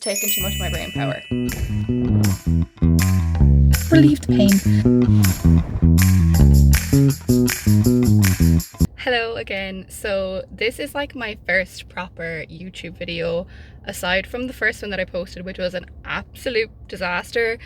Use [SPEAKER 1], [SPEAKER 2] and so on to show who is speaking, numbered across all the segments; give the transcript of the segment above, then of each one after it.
[SPEAKER 1] taking too much of my brain power. Relieve the pain. Hello again. So this is like my first proper YouTube video, aside from the first one that I posted, which was an absolute disaster.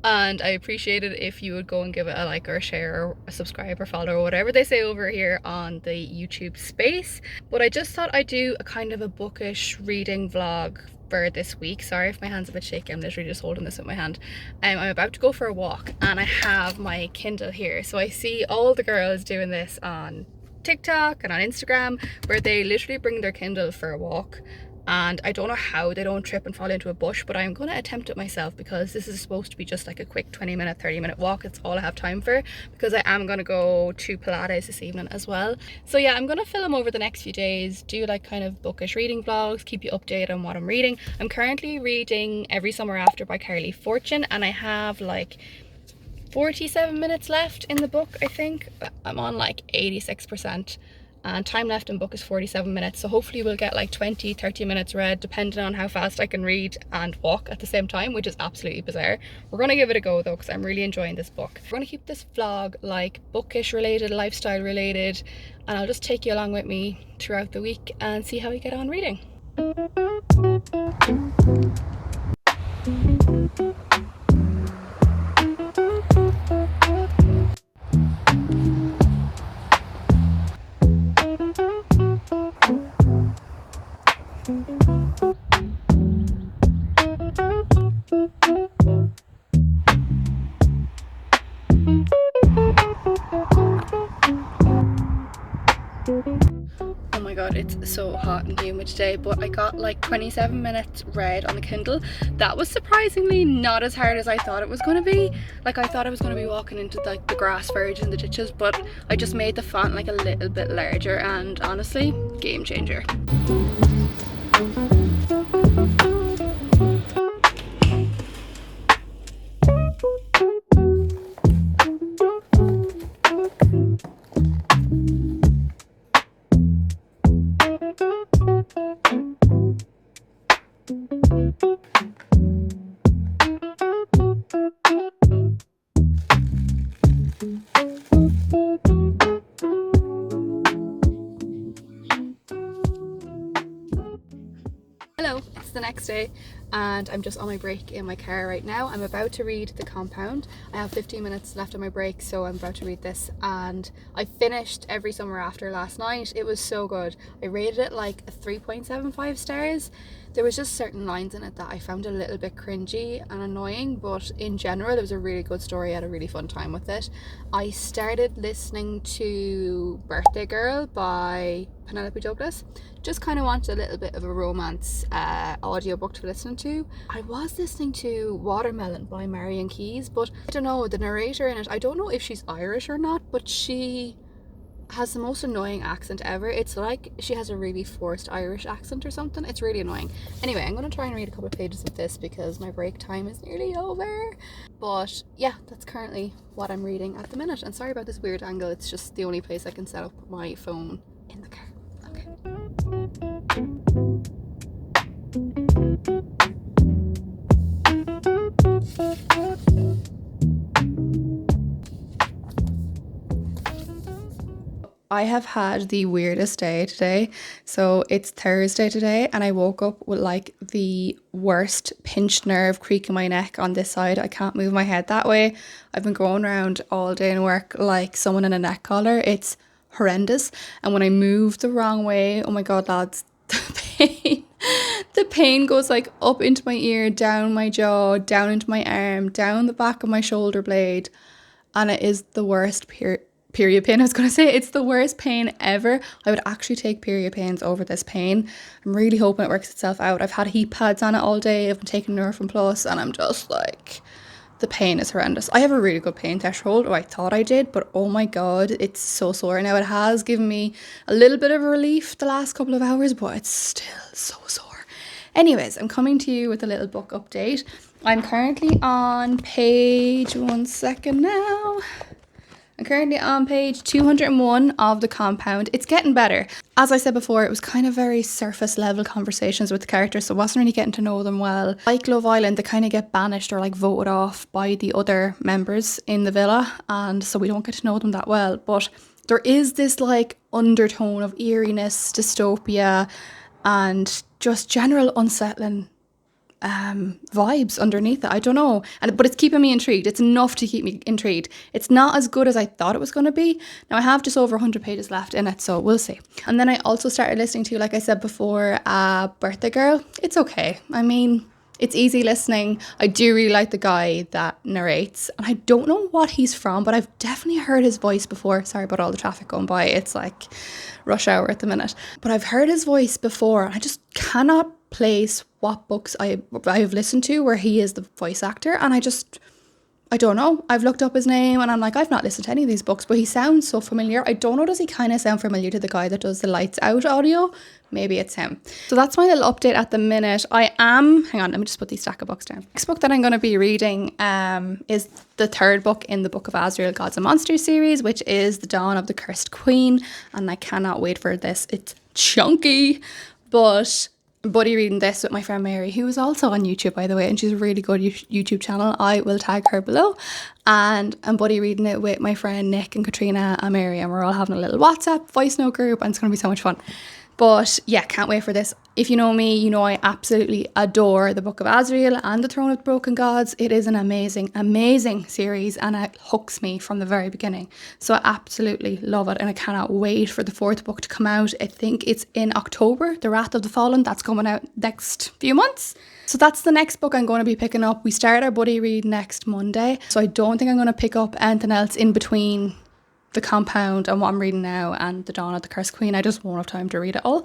[SPEAKER 1] And I appreciate it if you would go and give it a like or a share or a subscribe or follow or whatever they say over here on the YouTube space. But I just thought I'd do a kind of a bookish reading vlog for this week. Sorry if my hand's a bit shaky, I'm literally just holding this with my hand. I'm about to go for a walk and I have my Kindle here. So I see all the girls doing this on TikTok and on Instagram, where they literally bring their Kindle for a walk. And I don't know how they don't trip and fall into a bush, but I'm going to attempt it myself because this is supposed to be just like a quick 20-minute, 30-minute walk. It's all I have time for because I am going to go to Pilates this evening as well. So yeah, I'm going to film over the next few days, do like kind of bookish reading vlogs, keep you updated on what I'm reading. I'm currently reading Every Summer After by Carley Fortune, and I have like 47 minutes left in the book, I think. I'm on like 86%. And time left in book is 47 minutes, so hopefully we'll get like 20-30 minutes read, depending on how fast I can read and walk at the same time, which is absolutely bizarre. We're going to give it a go though, because I'm really enjoying this book. We're going to keep this vlog like bookish related, lifestyle related, and I'll just take you along with me throughout the week and see how we get on reading. Oh my god, it's so hot and humid today, but I got like 27 minutes read on the Kindle. That was surprisingly not as hard as I thought it was going to be. Like, I thought I was going to be walking into like the grass verge in the ditches, but I just made the font like a little bit larger, and honestly, game changer. Hello, it's the next day and I'm just on my break in my car right now. I'm about to read The Compound. I have 15 minutes left on my break, so I'm about to read this, and I finished Every Summer After last night. It was so good. I rated it like a 3.75 stars. There was just certain lines in it that I found a little bit cringy and annoying, but in general it was a really good story. I had a really fun time with it. I started listening to Birthday Girl by Penelope Douglas. Just kind of wanted a little bit of a romance audiobook to listen to. I was listening to Watermelon by Marion, but I don't know, the narrator in it, I don't know if she's Irish or not, but she has the most annoying accent ever. It's like she has a really forced Irish accent or something. It's really annoying. Anyway, I'm going to try and read a couple of pages of this because my break time is nearly over. But yeah, that's currently what I'm reading at the minute. And sorry about this weird angle. It's just the only place I can set up my phone in the car. Okay. I have had the weirdest day today. So it's Thursday today and I woke up with like the worst pinched nerve creak in my neck on this side. I can't move my head that way. I've been going around all day in work like someone in a neck collar. It's horrendous. And when I move the wrong way, oh my god, lads, the pain goes like up into my ear, down my jaw, down into my arm, down the back of my shoulder blade, and it is the worst period pain. I was going to say it's the worst pain ever. I would actually take period pains over this pain. I'm really hoping it works itself out. I've had heat pads on it all day. I've been taking Nurofen Plus and I'm just like, the pain is horrendous. I have a really good pain threshold, or I thought I did, but oh my god, it's so sore. Now it has given me a little bit of a relief the last couple of hours, but it's still so sore. Anyways, I'm coming to you with a little book update. I'm currently on page, one second now. I'm currently on page 201 of The Compound. It's getting better. As I said before, it was kind of very surface level conversations with the characters, so I wasn't really getting to know them well. Like Love Island, they kind of get banished or like voted off by the other members in the villa, and so we don't get to know them that well. But there is this like undertone of eeriness, dystopia, and just general unsettling vibes underneath it. I don't know, but it's keeping me intrigued. It's enough to keep me intrigued. It's not as good as I thought it was going to be. Now I have just over 100 pages left in it, so we'll see. And then I also started listening to, like I said before, Birthday Girl. It's okay. I mean, it's easy listening. I do really like the guy that narrates, and I don't know what he's from, but I've definitely heard his voice before. Sorry about all the traffic going by. It's like rush hour at the minute, but I've heard his voice before, and I just cannot place what books I've listened to where he is the voice actor, and I don't know. I've looked up his name and I'm like, I've not listened to any of these books, but he sounds so familiar. I don't know, does he kind of sound familiar to the guy that does the Lights Out audio? Maybe it's him. So that's my little update at the minute. Hang on, let me just put these stack of books down. Next book that I'm going to be reading is the third book in the Book of Azrael Gods and Monsters series, which is The Dawn of the Cursed Queen, and I cannot wait for this. It's chunky, but buddy reading this with my friend Mary, who is also on YouTube, by the way, and she's a really good YouTube channel. I will tag her below. And I'm buddy reading it with my friend Nick and Katrina and Mary, and we're all having a little WhatsApp voice note group, and it's going to be so much fun. But yeah, can't wait for this. If you know me, you know I absolutely adore the Book of Azrael and the Throne of the Broken Gods. It is an amazing, amazing series, and it hooks me from the very beginning. So I absolutely love it, and I cannot wait for the fourth book to come out. I think it's in October, The Wrath of the Fallen. That's coming out next few months. So that's the next book I'm going to be picking up. We start our buddy read next Monday, so I don't think I'm going to pick up anything else in between The Compound and what I'm reading now and The Dawn of the Cursed Queen. I just won't have time to read it all.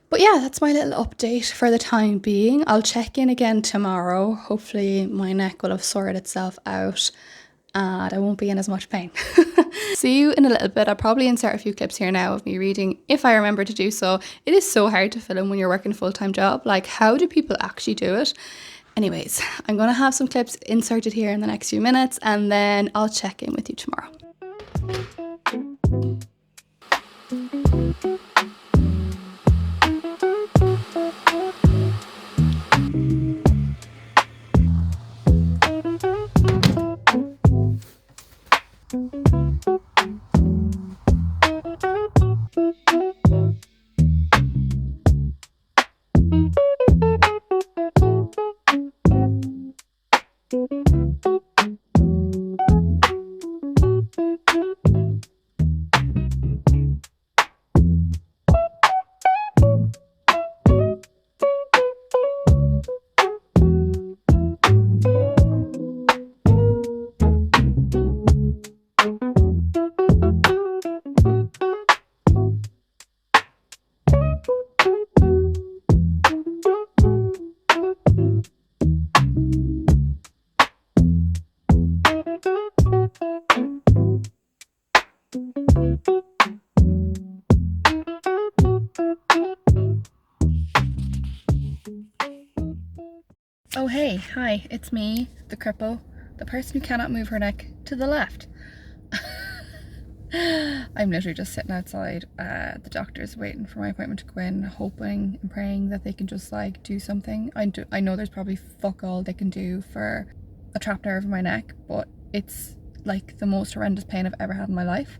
[SPEAKER 1] But yeah, that's my little update for the time being. I'll check in again tomorrow. Hopefully my neck will have sorted itself out and I won't be in as much pain. See you in a little bit. I'll probably insert a few clips here now of me reading if I remember to do so. It is so hard to film when you're working a full-time job. Like, how do people actually do it? Anyways, I'm going to have some clips inserted here in the next few minutes, and then I'll check in with you tomorrow. Oh hey, hi, it's me, the cripple, the person who cannot move her neck to the left. I'm literally just sitting outside. The doctor's waiting for my appointment to go in, hoping and praying that they can just like do something. I know there's probably fuck all they can do for a trapped nerve in my neck, but it's like the most horrendous pain I've ever had in my life,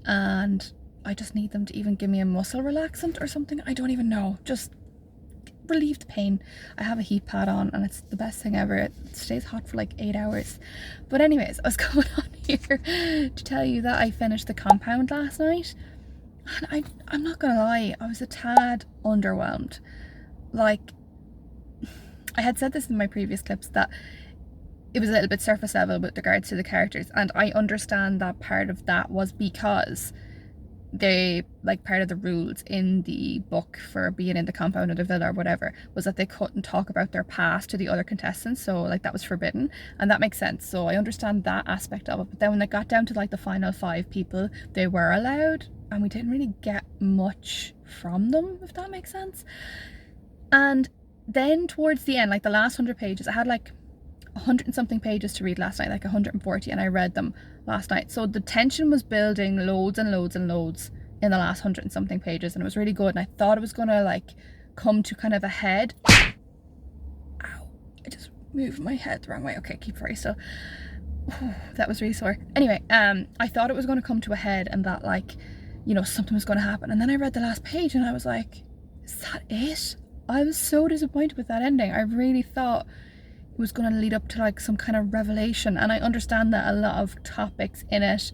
[SPEAKER 1] and I just need them to even give me a muscle relaxant or something. I don't even know, just relieve the pain. I have a heat pad on and it's the best thing ever. It stays hot for like 8 hours. But anyways, I was coming on here to tell you that I finished The Compound last night, and I'm not gonna lie, I was a tad underwhelmed. Like, I had said this in my previous clips that it was a little bit surface level with regards to the characters, and I understand that part of that was because they, like, part of the rules in the book for being in the compound or the villa or whatever was that they couldn't talk about their past to the other contestants, so like that was forbidden, and that makes sense. So I understand that aspect of it, but then when they got down to like the final 5 people, they were allowed, and we didn't really get much from them, if that makes sense. And then towards the end, like the last 100 pages, I had like
[SPEAKER 2] 100 and something pages to read last night, like 140, and I read them last night. So the tension was building loads and loads and loads in the last 100 and something pages, and it was really good. And I thought it was gonna like come to kind of a head. Ow, I just moved my head the wrong way. Okay, keep very still. That was really sore. Anyway, I thought it was going to come to a head and that, like, you know, something was going to happen. And then I read the last page and I was like, is that it? I was so disappointed with that ending. I really thought it was going to lead up to like some kind of revelation. And I understand that a lot of topics in it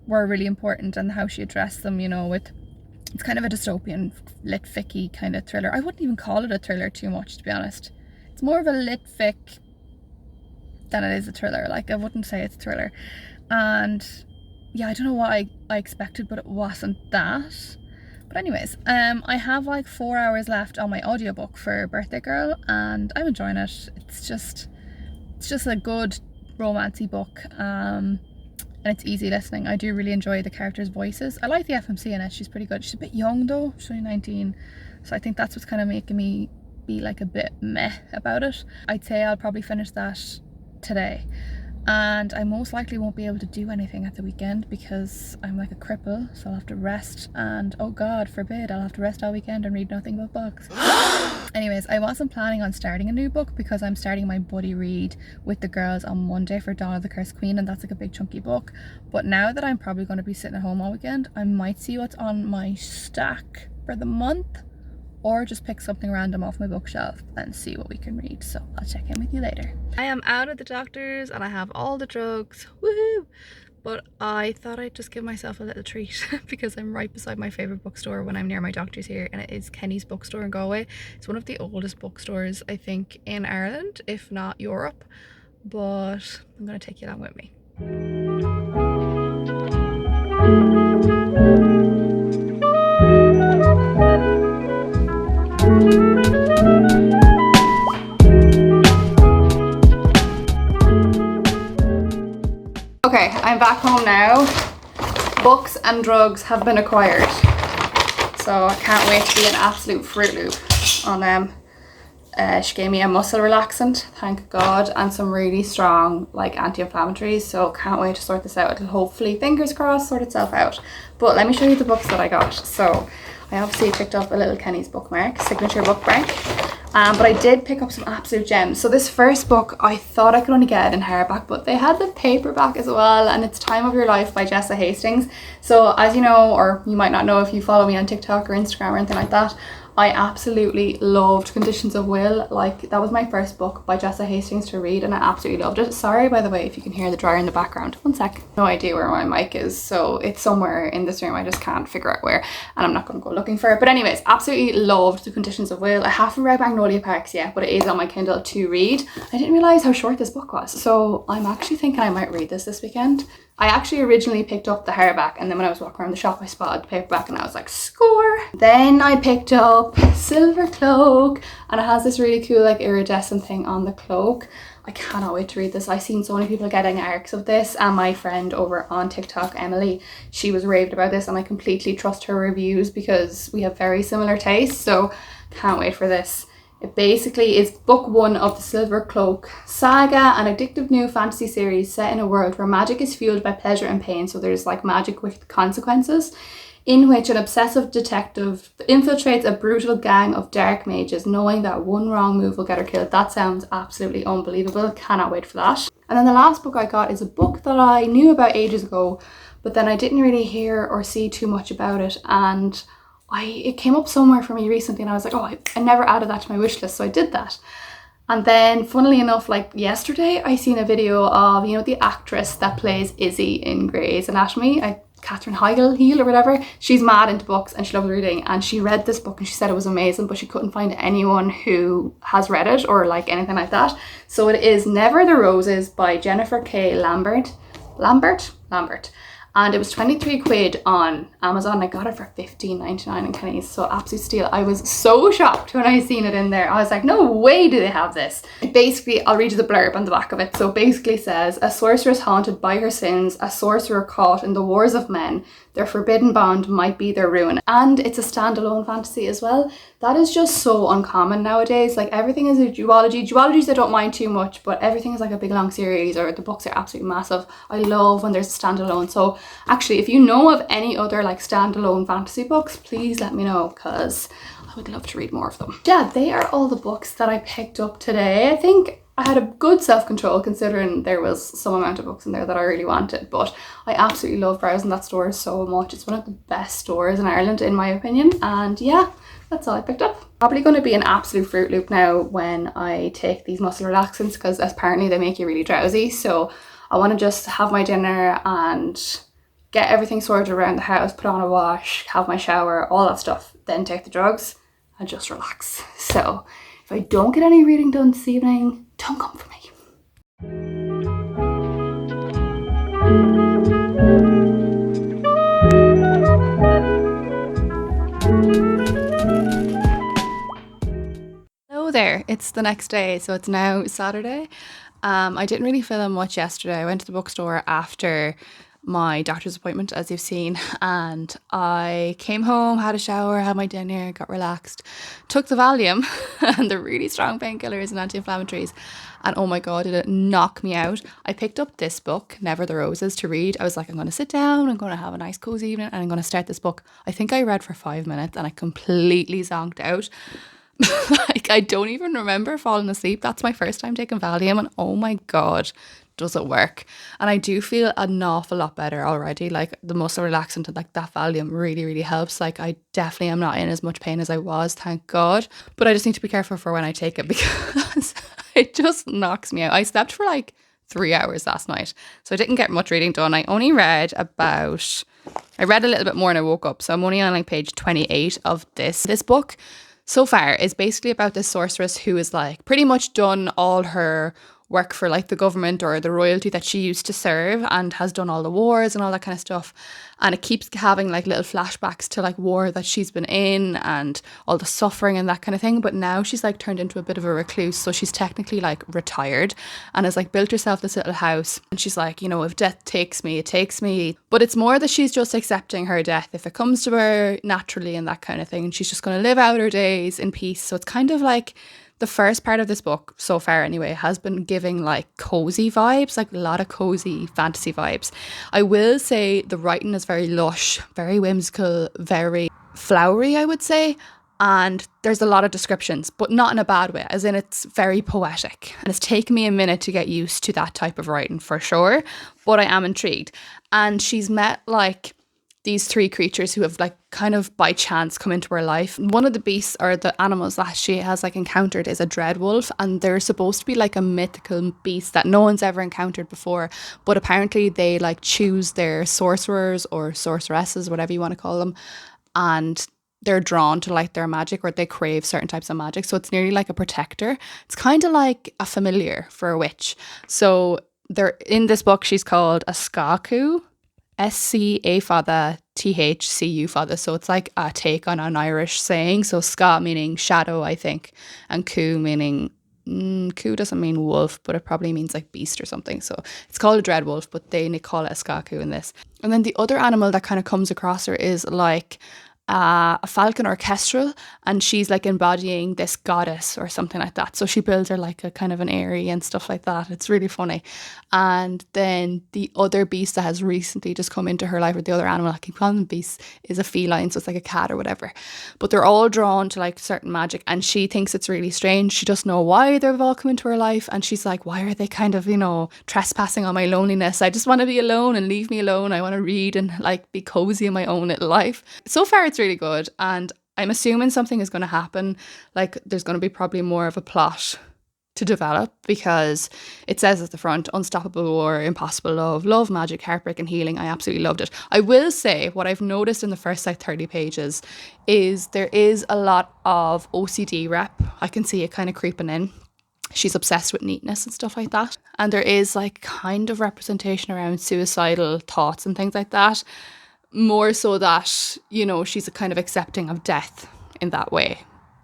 [SPEAKER 2] were really important and how she addressed them, you know, with, it's kind of a dystopian lit fic-y kind of thriller. I wouldn't even call it a thriller too much, to be honest. It's more of a lit fic than it is a thriller. Like, I wouldn't say it's a thriller. And yeah, I don't know what I expected, but it wasn't that. But anyways, I have like 4 hours left on my audiobook for Birthday Girl, and I'm enjoying it. It's just a good romancy book, and it's easy listening. I do really enjoy the characters' voices. I like the FMC in it. She's pretty good. She's a bit young though. She's only 19, so I think that's what's kind of making me be like a bit meh about it. I'd say I'll probably finish that today, and I most likely won't be able to do anything at the weekend because I'm like a cripple, so I'll have to rest, and oh god forbid I'll have to rest all weekend and read nothing but books. Anyways, I wasn't planning on starting a new book because I'm starting my buddy read with the girls on Monday for Dawn of the Cursed Queen, and that's like a big chunky book. But now that I'm probably going to be sitting at home all weekend, I might see what's on my stack for the month, or just pick something random off my bookshelf and see what we can read. So I'll check in with you later. I am out of the doctor's and I have all the drugs, woohoo! But I thought I'd just give myself a little treat because I'm right beside my favourite bookstore when I'm near my doctor's here, and it is Kenny's bookstore in Galway. It's one of the oldest bookstores, I think, in Ireland, if not Europe. But I'm going to take you along with me. Okay, I'm back home now. Books and drugs have been acquired, so I can't wait to be an absolute Fruit Loop on them. She gave me a muscle relaxant, thank God, and some really strong like anti-inflammatories, so can't wait to sort this out. It'll hopefully, fingers crossed, sort itself out. But let me show you the books that I got. So I obviously picked up a little Kenny's bookmark, signature bookmark. But I did pick up some absolute gems. So this first book, I thought I could only get it in hardback, but they had the paperback as well, and it's Time of Your Life by Jessa Hastings. So as you know, or you might not know if you follow me on TikTok or Instagram or anything like that, I absolutely loved Conditions of Will. Like, that was my first book by Jessa Hastings to read, and I absolutely loved it. Sorry, by the way, if you can hear the dryer in the background. One sec. No idea where my mic is, so it's somewhere in this room. I just can't figure out where, and I'm not going to go looking for it. But anyways, absolutely loved the Conditions of Will. I haven't read Magnolia Parks yet, but it is on my Kindle to read. I didn't realise how short this book was, so I'm actually thinking I might read this weekend. I actually originally picked up the hardback, and then when I was walking around the shop I spotted the paperback and I was like, score! Then I picked up Silver Cloak, and it has this really cool like iridescent thing on the cloak. I cannot wait to read this. I've seen so many people getting arcs of this, and my friend over on TikTok, Emily, she was raved about this, and I completely trust her reviews because we have very similar tastes, so can't wait for this. It basically is book one of the Silver Cloak saga, an addictive new fantasy series set in a world where magic is fueled by pleasure and pain, so there's like magic with consequences, in which an obsessive detective infiltrates a brutal gang of dark mages, knowing that one wrong move will get her killed. That sounds absolutely unbelievable. Cannot wait for that. And then the last book I got is a book that I knew about ages ago, but then I didn't really hear or see too much about it, and it came up somewhere for me recently, and I was like, oh, I never added that to my wish list, so I did that. And then funnily enough, like yesterday, I seen a video of, you know, the actress that plays Izzy in Grey's Anatomy, Catherine Heigl or whatever. She's mad into books and she loves reading, and she read this book and she said it was amazing, but she couldn't find anyone who has read it or like anything like that. So it is Never the Roses by Jennifer K. Lambert. And it was 23 quid on Amazon. I got it for $15.99 in Kenny's, so absolute steal. I was so shocked when I seen it in there. I was like, no way do they have this. Basically, I'll read you the blurb on the back of it. So basically says, a sorceress haunted by her sins, a sorcerer caught in the wars of men, their forbidden bond might be their ruin. And it's a standalone fantasy as well. That is just so uncommon nowadays. Like everything is a duology. Duologies I don't mind too much, but everything is like a big long series or the books are absolutely massive. I love when there's a standalone. So actually, if you know of any other like standalone fantasy books, please let me know, because I would love to read more of them. Yeah, they are all the books that I picked up today. I think I had a good self-control considering there was some amount of books in there that I really wanted, but I absolutely love browsing that store so much. It's one of the best stores in Ireland in my opinion, and yeah, that's all I picked up. Probably going to be an absolute Fruit Loop now when I take these muscle relaxants, because apparently they make you really drowsy. So I want to just have my dinner and get everything sorted around the house, put on a wash, have my shower, all that stuff, then take the drugs and just relax. So if I don't get any reading done this evening, don't come for me. Hello there, it's the next day, so it's now Saturday. I didn't really film much yesterday. I went to the bookstore after my doctor's appointment, as you've seen, and I came home, had a shower, had my dinner, got relaxed, took the Valium and the really strong painkillers and anti-inflammatories, and oh my god, did it knock me out. I picked up this book, Never the Roses, to read. I was like, I'm going to sit down, I'm going to have a nice cozy evening, and I'm going to start this book. I think I read for 5 minutes and I completely zonked out. Like, I don't even remember falling asleep. That's my first time taking Valium, and oh my god, does it work. And I do feel an awful lot better already. Like the muscle relaxant and like that Valium really helps. Like I definitely am not in as much pain as I was, thank god. But I just need to be careful for when I take it, because it just knocks me out. I slept for like 3 hours last night, so I didn't get much reading done. I read a little bit more and I woke up, so I'm only on like page 28 of this book. So far is basically about this sorceress who is like pretty much done all her work for like the government or the royalty that she used to serve, and has done all the wars and all that kind of stuff. And it keeps having like little flashbacks to like war that she's been in and all the suffering and that kind of thing. But now she's like turned into a bit of a recluse, so she's technically like retired and has like built herself this little house. And she's like, you know, if death takes me, it takes me. But it's more that she's just accepting her death if it comes to her naturally and that kind of thing. And she's just going to live out her days in peace. So it's kind of like the first part of this book, so far anyway, has been giving like cozy vibes, like a lot of cozy fantasy vibes. I will say the writing is very lush, very whimsical, very flowery, I would say. And there's a lot of descriptions, but not in a bad way, as in it's very poetic. And it's taken me a minute to get used to that type of writing for sure, but I am intrigued. And she's met like these 3 creatures who have like kind of by chance come into her life. One of the beasts or the animals that she has like encountered is a dreadwolf, and they're supposed to be like a mythical beast that no one's ever encountered before, but apparently they like choose their sorcerers or sorceresses, whatever you want to call them, and they're drawn to like their magic, or they crave certain types of magic. So it's nearly like a protector. It's kind of like a familiar for a witch. So they're in this book, she's called a Skaku. SCA father, THCU father. So it's like a take on an Irish saying. So ska meaning shadow, I think, and ku meaning, ku doesn't mean wolf, but it probably means like beast or something. So it's called a dread wolf, but they call it a skaku in this. And then the other animal that kind of comes across her is like a falcon orchestral, and she's like embodying this goddess or something like that. So she builds her like a kind of an airy and stuff like that. It's really funny. And then the other beast that has recently just come into her life, or the other animal, I keep calling them beasts, is a feline. So it's like a cat or whatever. But they're all drawn to like certain magic, and she thinks it's really strange. She doesn't know why they've all come into her life, and she's like, why are they kind of, you know, trespassing on my loneliness? I just want to be alone and leave me alone. I want to read and like be cozy in my own little life. So far it's really good, and I'm assuming something is going to happen. Like there's going to be probably more of a plot to develop, because it says at the front, unstoppable war, impossible love, magic, heartbreak and healing. I absolutely loved it. I will say what I've noticed in the first like 30 pages is there is a lot of OCD rep. I can see it kind of creeping in. She's obsessed with neatness and stuff like that, and there is like kind of representation around suicidal thoughts and things like that. More so that, you know, she's a kind of accepting of death in that way.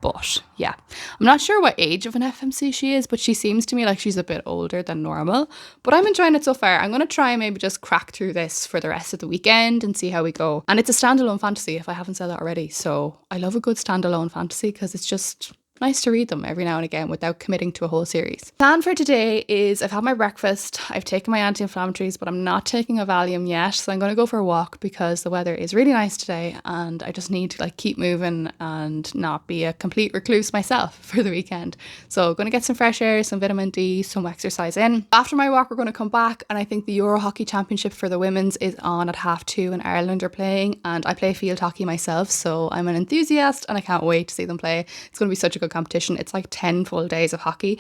[SPEAKER 1] But yeah, I'm not sure what age of an FMC she is, but she seems to me like she's a bit older than normal. But I'm enjoying it so far. I'm going to try and maybe just crack through this for the rest of the weekend and see how we go. And it's a standalone fantasy, if I haven't said that already. So I love a good standalone fantasy because it's just nice to read them every now and again without committing to a whole series. Plan for today is I've had my breakfast, I've taken my anti-inflammatories, but I'm not taking a Valium yet. So I'm going to go for a walk because the weather is really nice today and I just need to like keep moving and not be a complete recluse myself for the weekend. So going to get some fresh air, some vitamin D, some exercise in. After my walk, we're going to come back and I think the Euro Hockey Championship for the women's is on at 2:30 and Ireland are playing, and I play field hockey myself, so I'm an enthusiast and I can't wait to see them play. It's going to be such a good competition. It's like 10 full days of hockey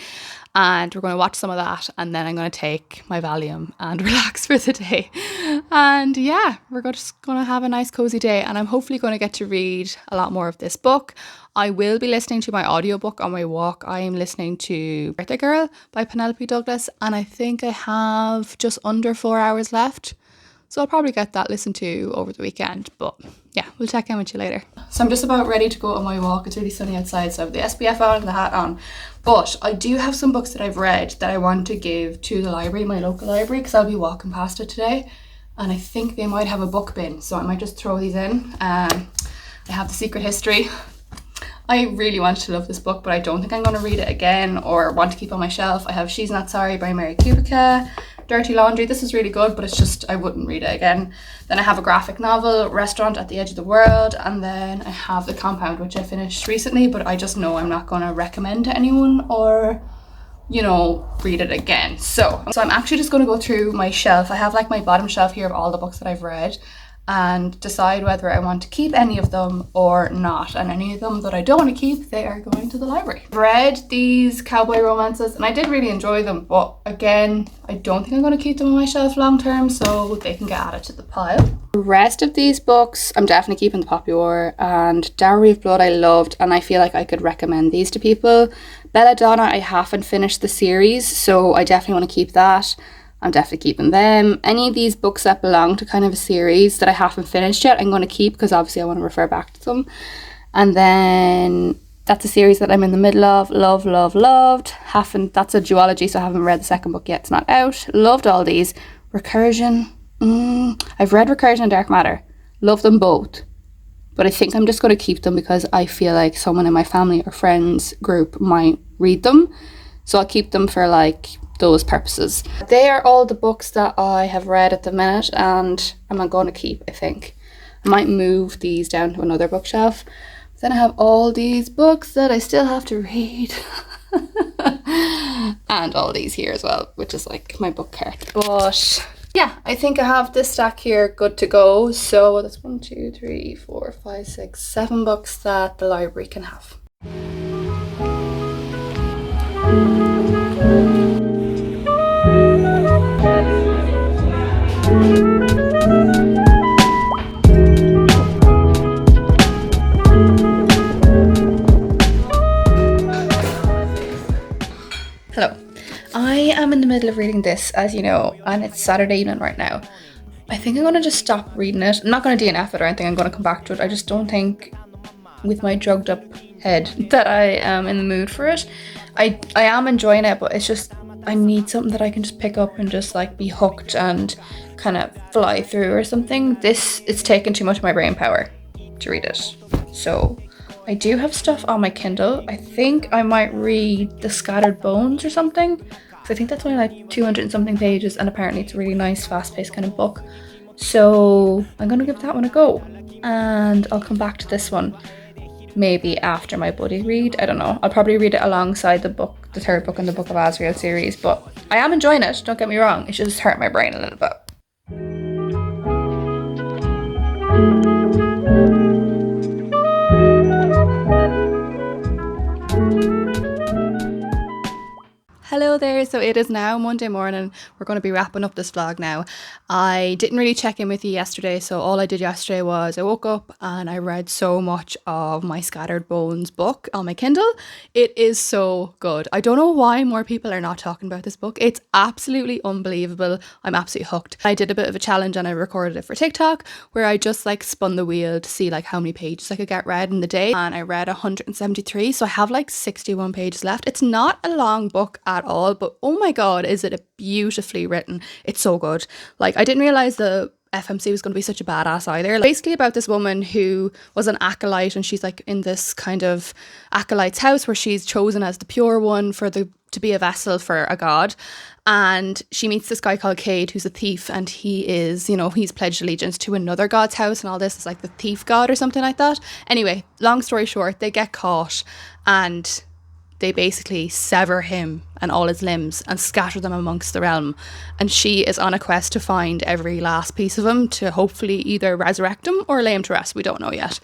[SPEAKER 1] and we're going to watch some of that, and then I'm going to take my Valium and relax for the day. And yeah, we're just going to have a nice cozy day, and I'm hopefully going to get to read a lot more of this book. I will be listening to my audiobook on my walk. I am listening to Birthday Girl by Penelope Douglas, and I think I have just under 4 hours left. So I'll probably get that listened to over the weekend. But yeah, we'll check in with you later. So I'm just about ready to go on my walk. It's really sunny outside, so I have the SPF on and the hat on. But I do have some books that I've read that I want to give to the library, my local library, because I'll be walking past it today. And I think they might have a book bin, so I might just throw these in. I have The Secret History. I really wanted to love this book, but I don't think I'm going to read it again or want to keep on my shelf. I have She's Not Sorry by Mary Kubica, Dirty Laundry. This is really good, but it's just, I wouldn't read it again. Then I have a graphic novel, Restaurant at the Edge of the World, and then I have The Compound, which I finished recently, but I just know I'm not going to recommend to anyone or, you know, read it again. So I'm actually just going to go through my shelf. I have like my bottom shelf here of all the books that I've read, and decide whether I want to keep any of them or not. And any of them that I don't want to keep, they are going to the library. I've read these cowboy romances and I did really enjoy them, but again, I don't think I'm going to keep them on my shelf long term, so they can get added to the pile. The rest of these books, I'm definitely keeping The Poppy War, and Dowry of Blood I loved, and I feel like I could recommend these to people. Belladonna, I haven't finished the series, so I definitely want to keep that. I'm definitely keeping them. Any of these books that belong to kind of a series that I haven't finished yet, I'm going to keep because obviously I want to refer back to them. And then that's a series that I'm in the middle of. Loved. That's a duology, so I haven't read the second book yet. It's not out. Loved all these. Recursion. I've read Recursion and Dark Matter. Love them both. But I think I'm just going to keep them because I feel like someone in my family or friends group might read them. So I'll keep them for like those purposes. They are all the books that I have read at the minute and I'm going to keep, I think. I might move these down to another bookshelf. Then I have all these books that I still have to read. And all these here as well, which is like my book cart. But yeah, I think I have this stack here good to go. So that's 1, 2, 3, 4, 5, 6, 7 books that the library can have. Hello. I am in the middle of reading this, as you know, and it's Saturday evening right now. I think I'm going to just stop reading it. I'm not going to DNF it or anything. I'm going to come back to it. I just don't think, with my drugged up head, that I am in the mood for it. I am enjoying it, but it's just, I need something that I can just pick up and just like be hooked and kind of fly through or something. It's taken too much of my brain power to read it. So I do have stuff on my Kindle. I think I might read The Scattered Bones or something, because I think that's only like 200 and something pages, and apparently it's a really nice fast-paced kind of book. So I'm going to give that one a go, and I'll come back to this one maybe after my buddy read. I don't know. I'll probably read it alongside the third book in the Book of Asriel series, but I am enjoying it, don't get me wrong. It's just hurt my brain a little bit. Hello there,
[SPEAKER 2] so it is now Monday morning. We're going to be wrapping up this vlog now. I didn't really check in with you yesterday, so all I did yesterday was I woke up and I read so much of my Scattered Bones book on my Kindle. It is so good. I don't know why more people are not talking about this book. It's absolutely unbelievable. I'm absolutely hooked. I did a bit of a challenge and I recorded it for TikTok where I just like spun the wheel to see like how many pages I could get read in the day, and I read 173, so I have like 61 pages left. It's not a long book at all, but oh my god, is it beautifully written. It's so good. Like, I didn't realize the FMC was going to be such a badass either. Like, basically about this woman who was an acolyte, and she's like in this kind of acolyte's house where she's chosen as the pure one to be a vessel for a god. And she meets this guy called Cade, who's a thief, and he is, you know, he's pledged allegiance to another god's house, and all this is like the thief god or something like that. Anyway, long story short, they get caught and they basically sever him and all his limbs and scatter them amongst the realm. And she is on a quest to find every last piece of him to hopefully either resurrect him or lay him to rest. We don't know yet.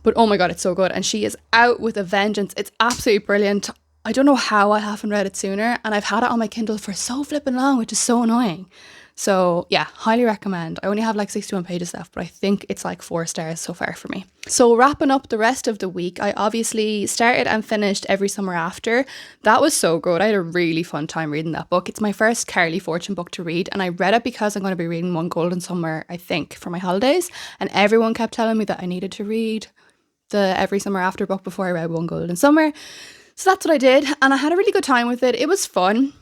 [SPEAKER 2] But oh my god, it's so good. And she is out with a vengeance. It's absolutely brilliant. I don't know how I haven't read it sooner, and I've had it on my Kindle for so flipping long, which is so annoying. So yeah, highly recommend. I only have like 61 pages left, but I think it's like 4 stars so far for me. So wrapping up the rest of the week, I obviously started and finished Every Summer After. That was so good. I had a really fun time reading that book. It's my first Carley Fortune book to read, and I read it because I'm going to be reading One Golden Summer, I think, for my holidays, and everyone kept telling me that I needed to read the Every Summer After book before I read One Golden Summer. So that's what I did, and I had a really good time with it. It was fun.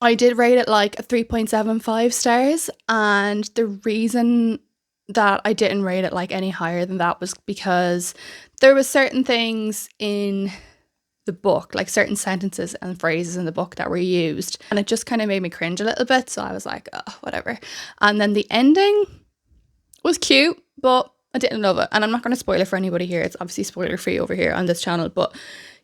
[SPEAKER 2] I did rate it like a 3.75 stars, and the reason that I didn't rate it like any higher than that was because there was certain things in the book, like certain sentences and phrases in the book that were used, and it just kind of made me cringe a little bit, so I was like, oh, whatever. And then the ending was cute, but I didn't love it, and I'm not going to spoil it for anybody here. It's obviously spoiler free over here on this channel, but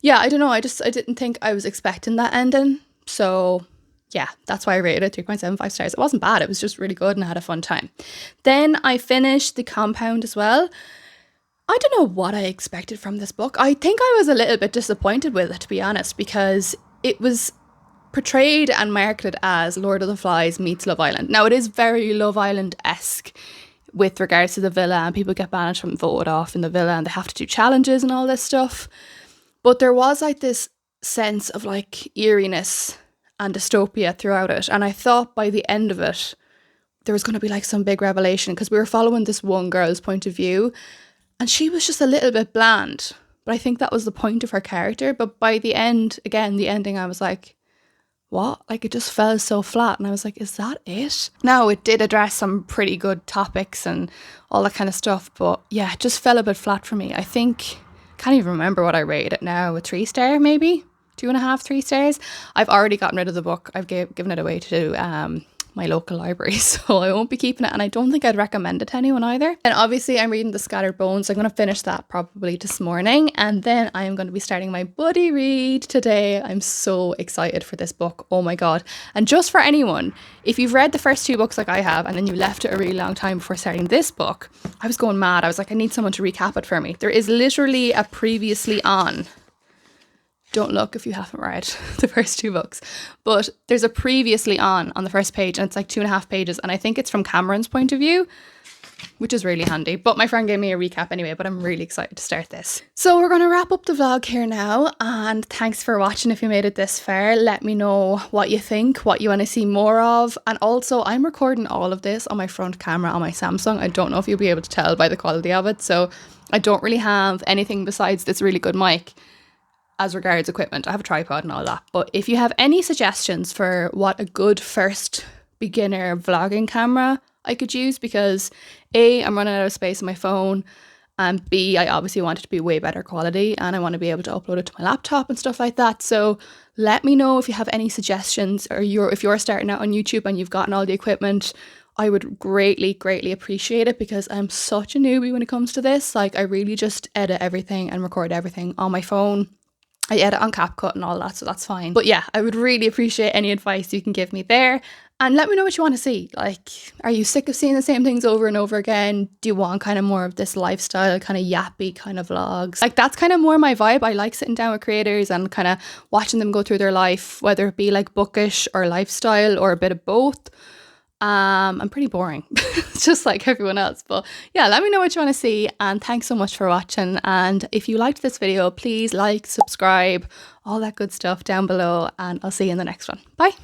[SPEAKER 2] yeah, I don't know, I didn't think I was expecting that ending, so yeah, that's why I rated it 3.75 stars. It wasn't bad, it was just really good and I had a fun time. Then I finished The Compound as well. I don't know what I expected from this book. I think I was a little bit disappointed with it, to be honest, because it was portrayed and marketed as Lord of the Flies meets Love Island. Now, it is very Love Island-esque with regards to the villa, and people get banished and voted off in the villa and they have to do challenges and all this stuff. But there was like this sense of like eeriness and dystopia throughout it, and I thought by the end of it there was going to be like some big revelation, because we were following this one girl's point of view and she was just a little bit bland, but I think that was the point of her character. But by the end, again, the ending, I was like, what? Like, it just fell so flat, and I was like, is that it? Now, it did address some pretty good topics and all that kind of stuff, but yeah, it just fell a bit flat for me. I think, can't even remember what I rated it now, a 3 star maybe? 2.5, 3 stars. I've already gotten rid of the book. I've given it away to my local library, so I won't be keeping it, and I don't think I'd recommend it to anyone either. And obviously I'm reading The Scattered Bones. I'm going to finish that probably this morning, and then I am going to be starting my buddy read today. I'm so excited for this book. Oh my god. And just for anyone, if you've read the first 2 books like I have and then you left it a really long time before starting this book, I was going mad. I was like, I need someone to recap it for me. There is literally a previously on. Don't look if you haven't read the first 2 books, but there's a previously on the first page, and it's like 2.5 pages, and I think it's from Cameron's point of view, which is really handy. But my friend gave me a recap anyway, but I'm really excited to start this. So we're going to wrap up the vlog here now, and thanks for watching. If you made it this far, let me know what you think, what you want to see more of. And also, I'm recording all of this on my front camera on my Samsung. I don't know if you'll be able to tell by the quality of it, so I don't really have anything besides this really good mic as regards equipment. I have a tripod and all that, but if you have any suggestions for what a good first beginner vlogging camera I could use, because A, I'm running out of space on my phone, and B, I obviously want it to be way better quality, and I want to be able to upload it to my laptop and stuff like that. So let me know if you have any suggestions, or if you're starting out on YouTube and you've gotten all the equipment. I would greatly appreciate it, because I'm such a newbie when it comes to this. Like, I really just edit everything and record everything on my phone. I edit on CapCut and all that, so that's fine. But yeah, I would really appreciate any advice you can give me there. And let me know what you want to see. Like, are you sick of seeing the same things over and over again? Do you want kind of more of this lifestyle, kind of yappy kind of vlogs? Like, that's kind of more my vibe. I like sitting down with creators and kind of watching them go through their life, whether it be like bookish or lifestyle or a bit of both. I'm pretty boring, just like everyone else. But yeah, let me know what you want to see. And thanks so much for watching. And if you liked this video, please like, subscribe, all that good stuff down below. And I'll see you in the next one. Bye.